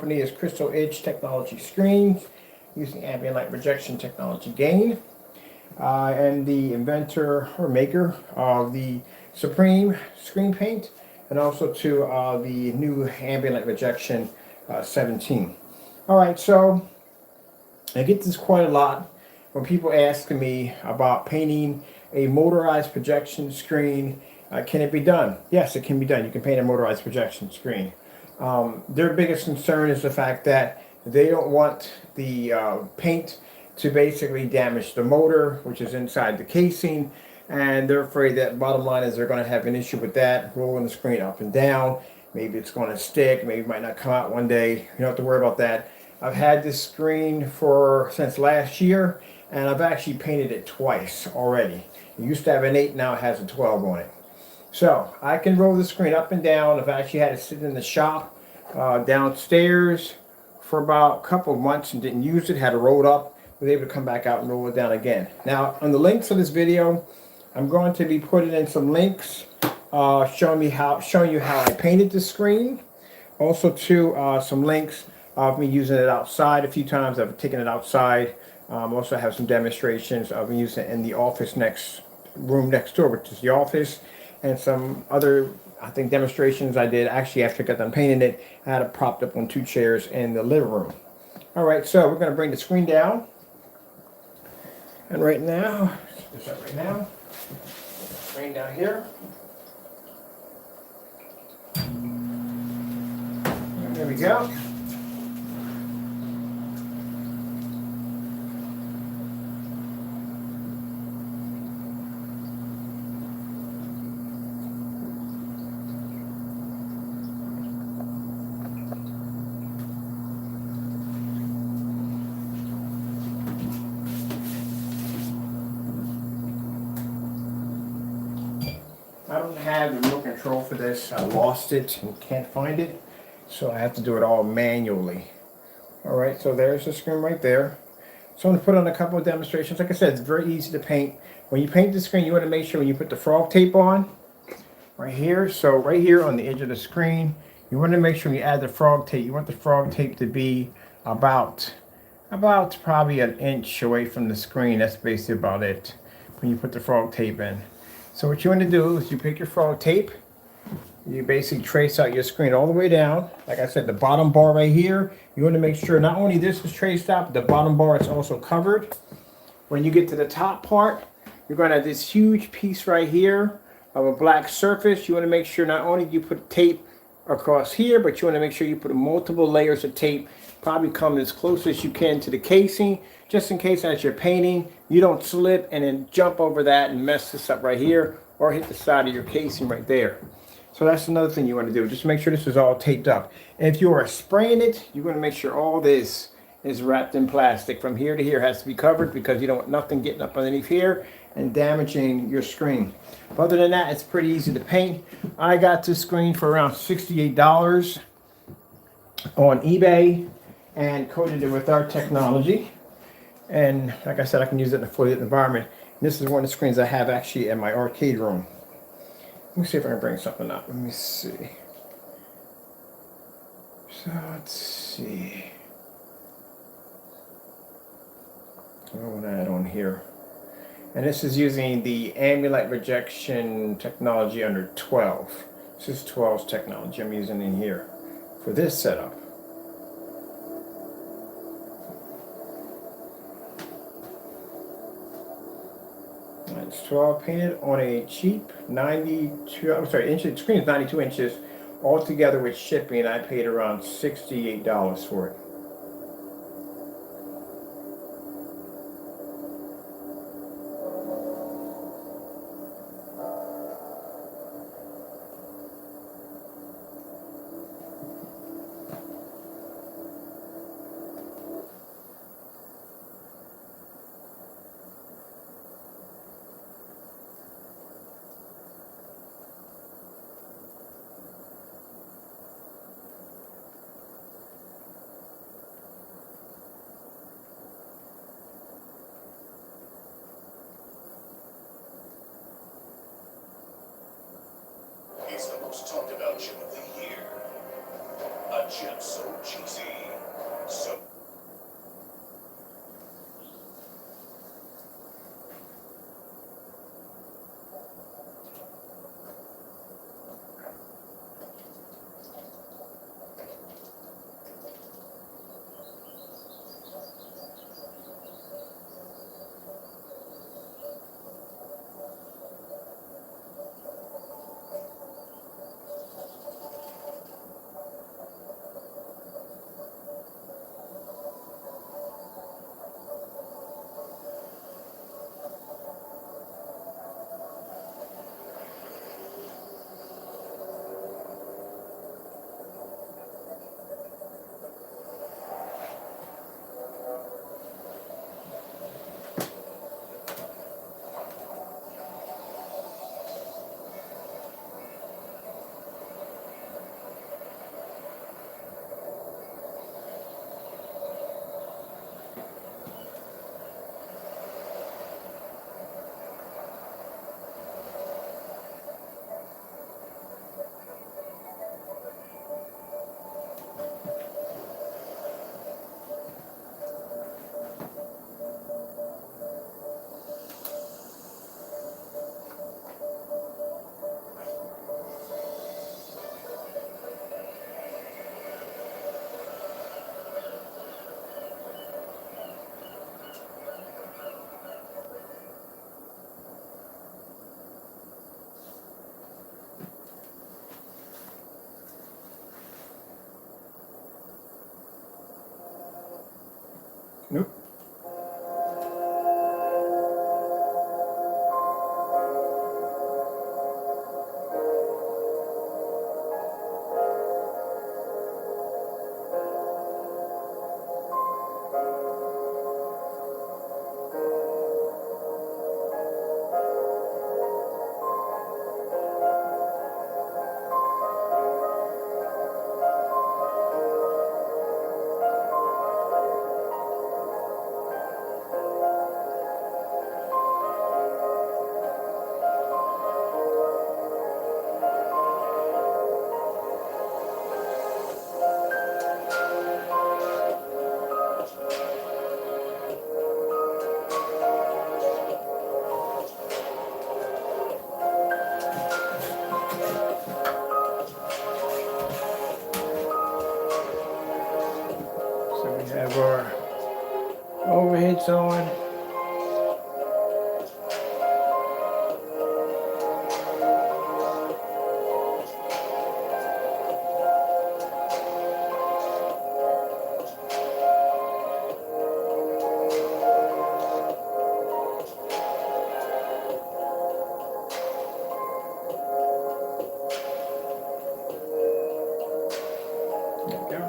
company is Crystal Edge Technology Screens, using ambient light rejection technology gain. And the inventor or maker of the Supreme screen paint, and also to the new ambient light rejection 17. All right, so I get this quite a lot when people ask me about painting a motorized projection screen. Can it be done? Yes, it can be done. You can paint a motorized projection screen. Their biggest concern is the fact that they don't want the paint to basically damage the motor, which is inside the casing, and they're afraid that, bottom line is, they're going to have an issue with that, rolling the screen up and down. Maybe it's going to stick, maybe it might not come out one day. You don't have to worry about that. I've had this screen since last year, and I've actually painted it twice already. It used to have an 8, now it has a 12 on it. So I can roll the screen up and down. I've actually had it sit in the shop downstairs for about a couple of months and didn't use it, had it rolled up, was able to come back out and roll it down again. Now, on the links of this video, I'm going to be putting in some links showing you how I painted the screen. Also, some links of me using it outside a few times. I've taken it outside. Also have some demonstrations of me using it in the office room next door, which is the office, and some other, I think, demonstrations I did actually after I got done painting it. I had it propped up on 2 chairs in the living room. All right, so we're going to bring the screen down. And right now, screen down here. And there we go. I don't have the remote control for this. I lost it and can't find it, so I have to do it all manually. All right, so there's the screen right there. So I'm going to put on a couple of demonstrations. Like I said, it's very easy to paint. When you paint the screen, you want to make sure when you put the frog tape on, right here, so right here on the edge of the screen, you want to make sure when you add the frog tape, you want the frog tape to be about probably an inch away from the screen. That's basically about it when you put the frog tape in. So what you want to do is you pick your frog tape, you basically trace out your screen all the way down. Like I said, the bottom bar right here, you want to make sure not only this is traced out, but the bottom bar is also covered. When you get to the top part, you're going to have this huge piece right here of a black surface. You want to make sure not only you put tape across here, but you want to make sure you put multiple layers of tape, probably come as close as you can to the casing, just in case as you're painting, you don't slip and then jump over that and mess this up right here, or hit the side of your casing right there. So that's another thing you want to do. Just make sure this is all taped up. And if you are spraying it, you want to make sure all this is wrapped in plastic. From here to here has to be covered, because you don't want nothing getting up underneath here and damaging your screen. But other than that, it's pretty easy to paint. I got this screen for around $68 on eBay and coated it with our technology. And like I said, I can use it in a fully lit environment. And this is one of the screens I have actually in my arcade room. Let me see if I can bring something up. Let me see. So let's see. What I want to add on here. And this is using the ambient light rejection technology under 12. This is 12's technology I'm using in here for this setup. It's 12 painted on a cheap 92, screen is 92 inches. Altogether with shipping, I paid around $68 for it. He's the most talked about chip of the year. A chip so cheesy, Nope. So we have our overheads on. There we go.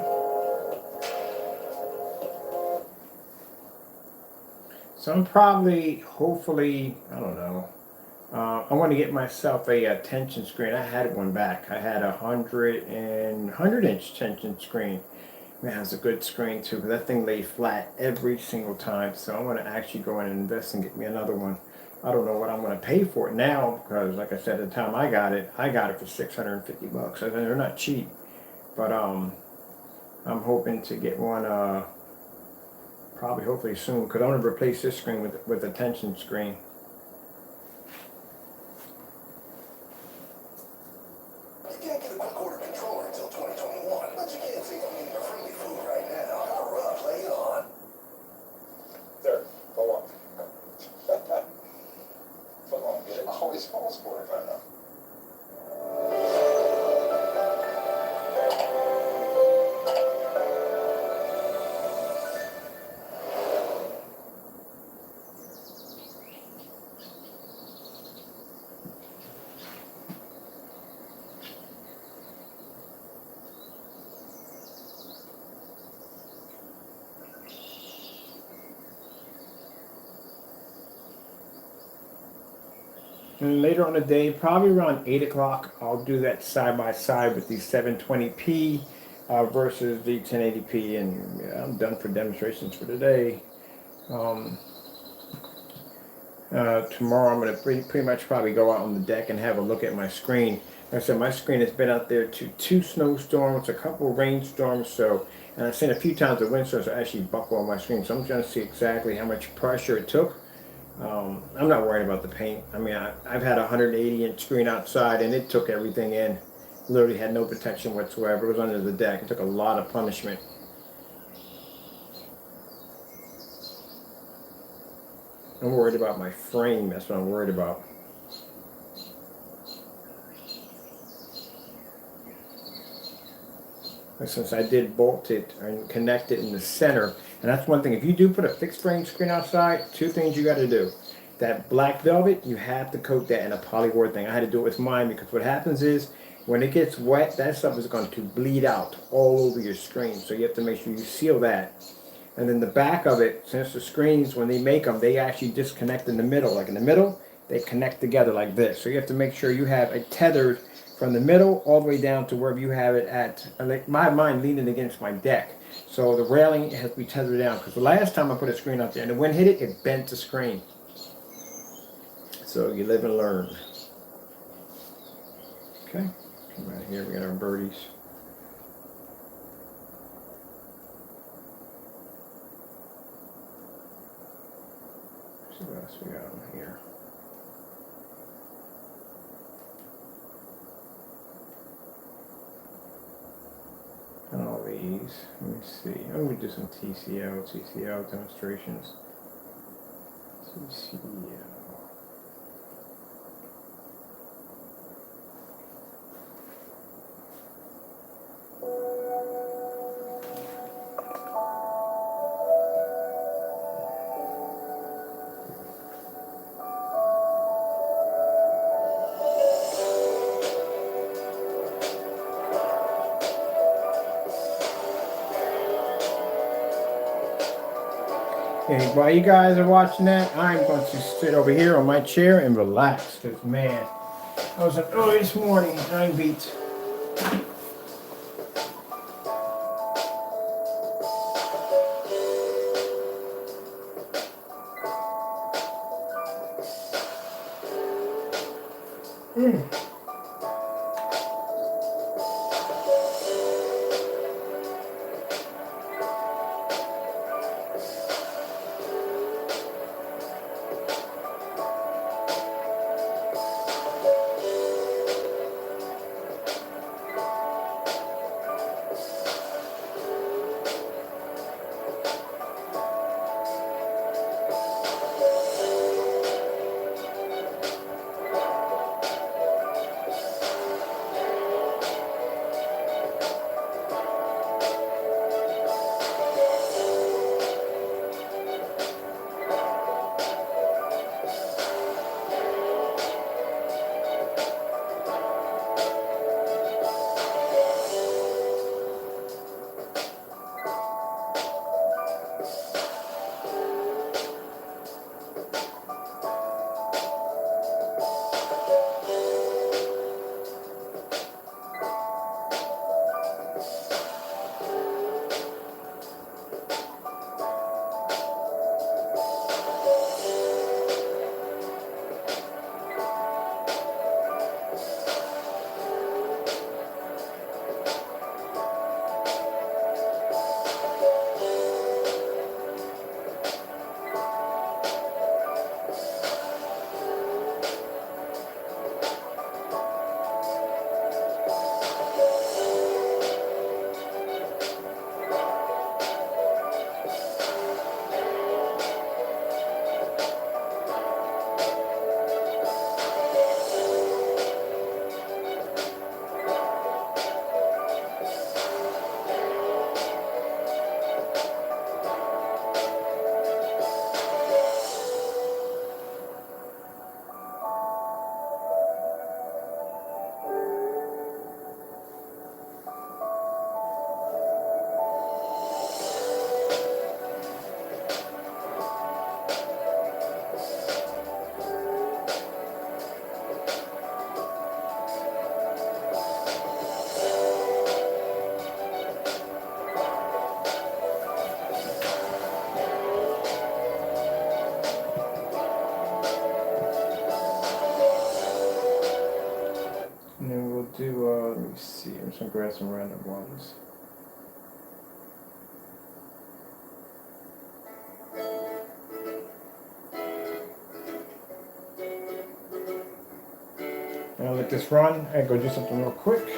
So I'm probably, hopefully, I don't know. I want to get myself a tension screen. I had one back. I had a 100-inch tension screen. Man, it's a good screen too, because that thing lay flat every single time. So I want to actually go in and invest and get me another one. I don't know what I'm going to pay for it now, because like I said, at the time I got it for $650. I mean, they're not cheap, but I'm hoping to get one probably hopefully soon, because I want to replace this screen with a tension screen. You can't get a quick order controller until 2021, but you can't say I'm eating a friendly food right now. Hurry up, lay it on. There, go on. Come on, get it. Always falls for it, I know. And later on the day, probably around 8 o'clock, I'll do that side by side with the 720p versus the 1080p. And yeah, I'm done for demonstrations for today. Tomorrow I'm going to pretty much probably go out on the deck and have a look at my screen. Like I said, my screen has been out there to 2 snowstorms, a couple rainstorms, and I've seen a few times the windstorms actually buckle on my screen. So I'm going to see exactly how much pressure it took. I'm not worried about the paint. I mean, I've had a 180-inch screen outside, and it took everything in. Literally had no protection whatsoever. It was under the deck. It took a lot of punishment. I'm worried about my frame. That's what I'm worried about. And since I did bolt it and connect it in the center, and that's one thing. If you do put a fixed frame screen outside, 2 things you got to do. That black velvet, you have to coat that in a polyboard thing. I had to do it with mine, because what happens is when it gets wet, that stuff is going to bleed out all over your screen. So you have to make sure you seal that. And then the back of it, since the screens, when they make them, they actually disconnect in the middle. Like in the middle, they connect together like this. So you have to make sure you have it tethered from the middle all the way down to wherever you have it at. Like mine leaning against my deck. So the railing has to be tethered down. Because the last time I put a screen up there and the wind hit it, it bent the screen. So you live and learn. Okay, come out here, we got our birdies. Let's see what else we got on here. And all these, let me see. I'm going to do some TCL demonstrations. TCL. And while you guys are watching that, I'm going to sit over here on my chair and relax. Because, man, I was up early this morning. I'm beat. And then we'll do, let me see, I'm just going to grab some random ones. And I'll let this run and go do something real quick.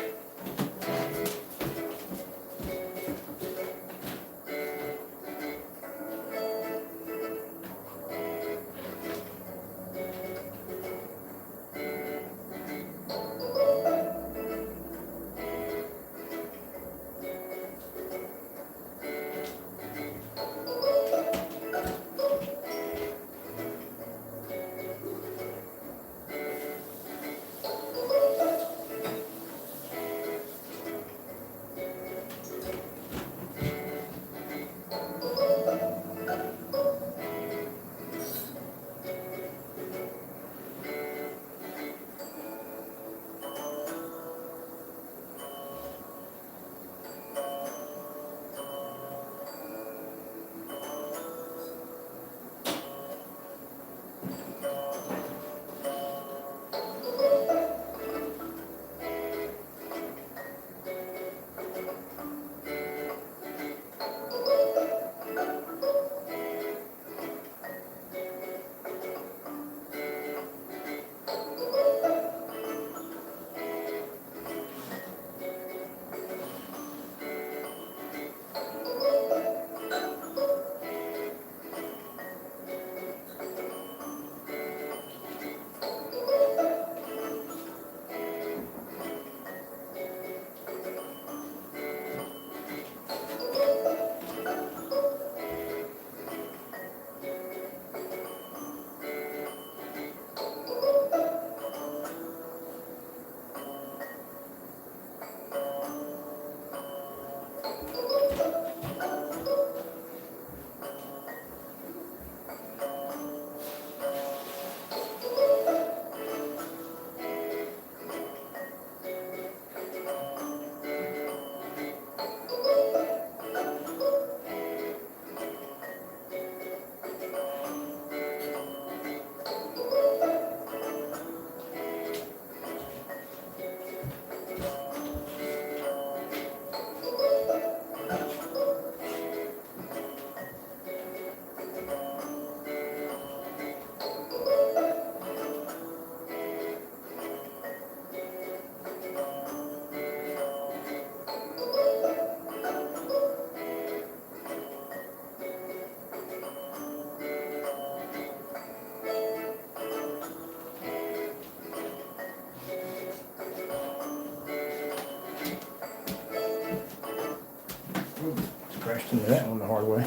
that one the hard way.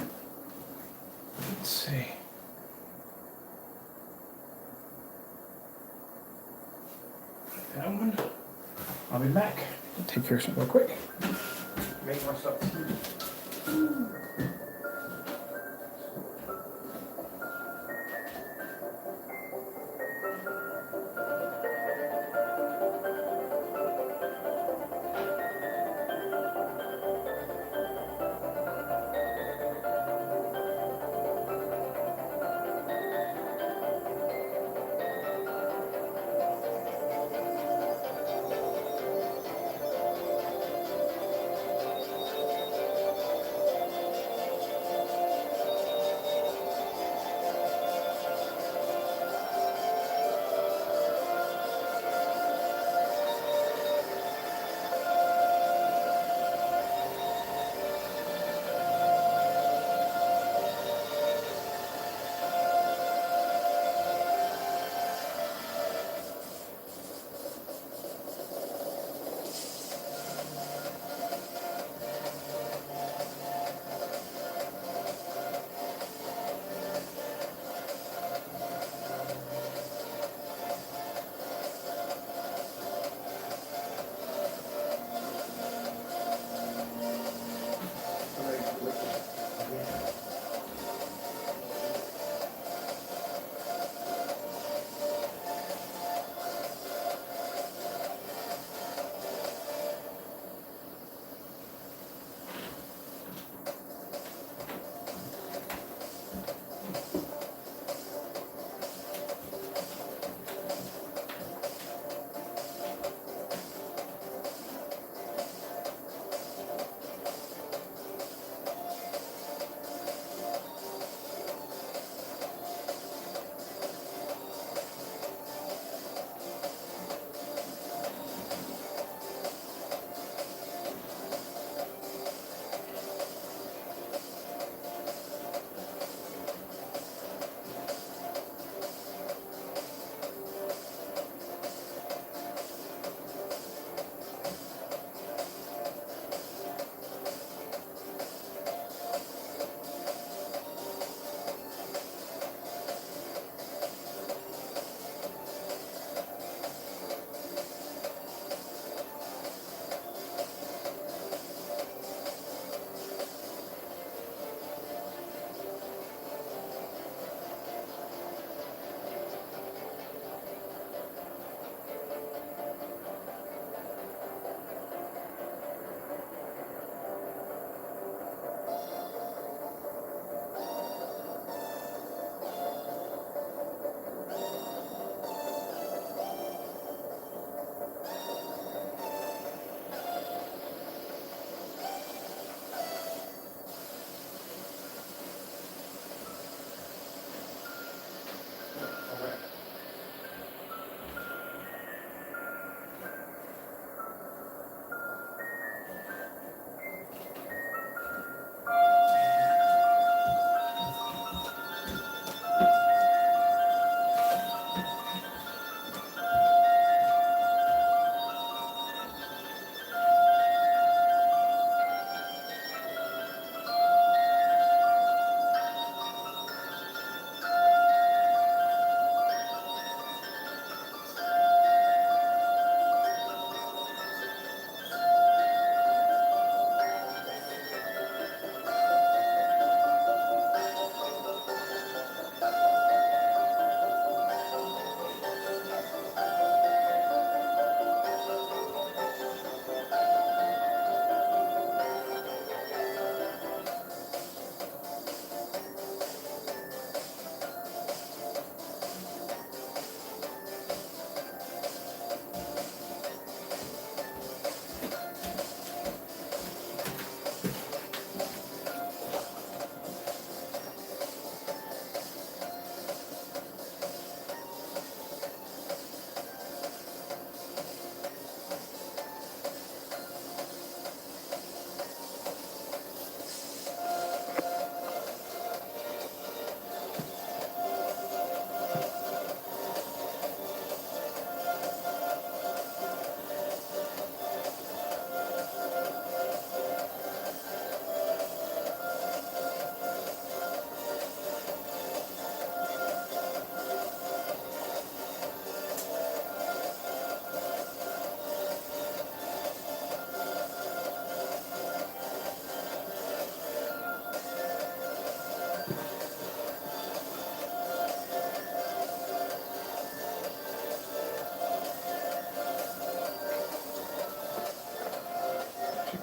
Let's see. That one. I'll be back. Take care of something real quick. Make myself tea.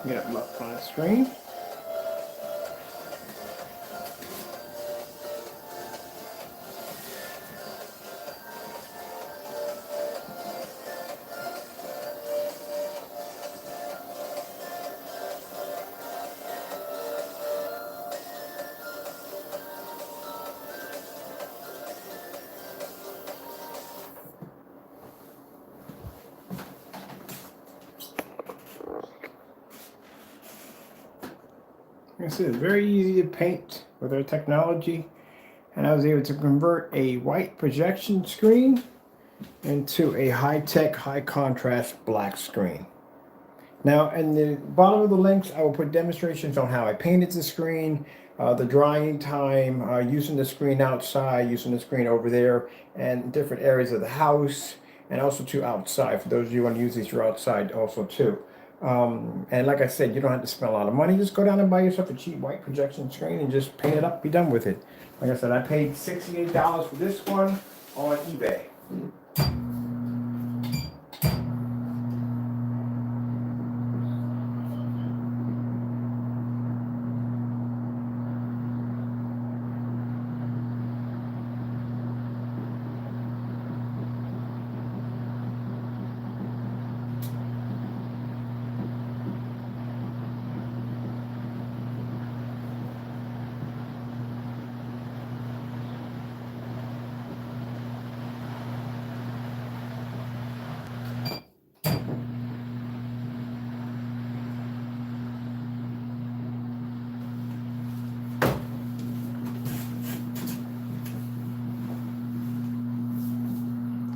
Get it up on the screen. This is very easy to paint with our technology, and I was able to convert a white projection screen into a high-tech, high-contrast black screen. Now, in the bottom of the links, I will put demonstrations on how I painted the screen, the drying time, using the screen outside, using the screen over there, and different areas of the house, and also to outside, for those of you who want to use these for outside also too. And like I said, you don't have to spend a lot of money. Just go down and buy yourself a cheap white projection screen and just paint it up, be done with it. Like I said, I paid $68 for this one on eBay.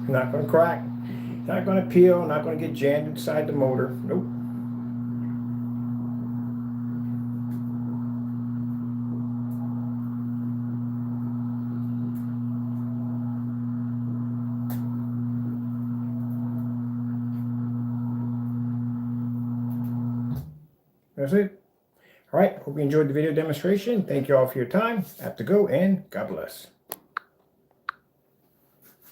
Not going to crack, not going to peel, not going to get jammed inside the motor. Nope. That's it. All right, hope you enjoyed the video demonstration. Thank you all for your time. I have to go, and God bless.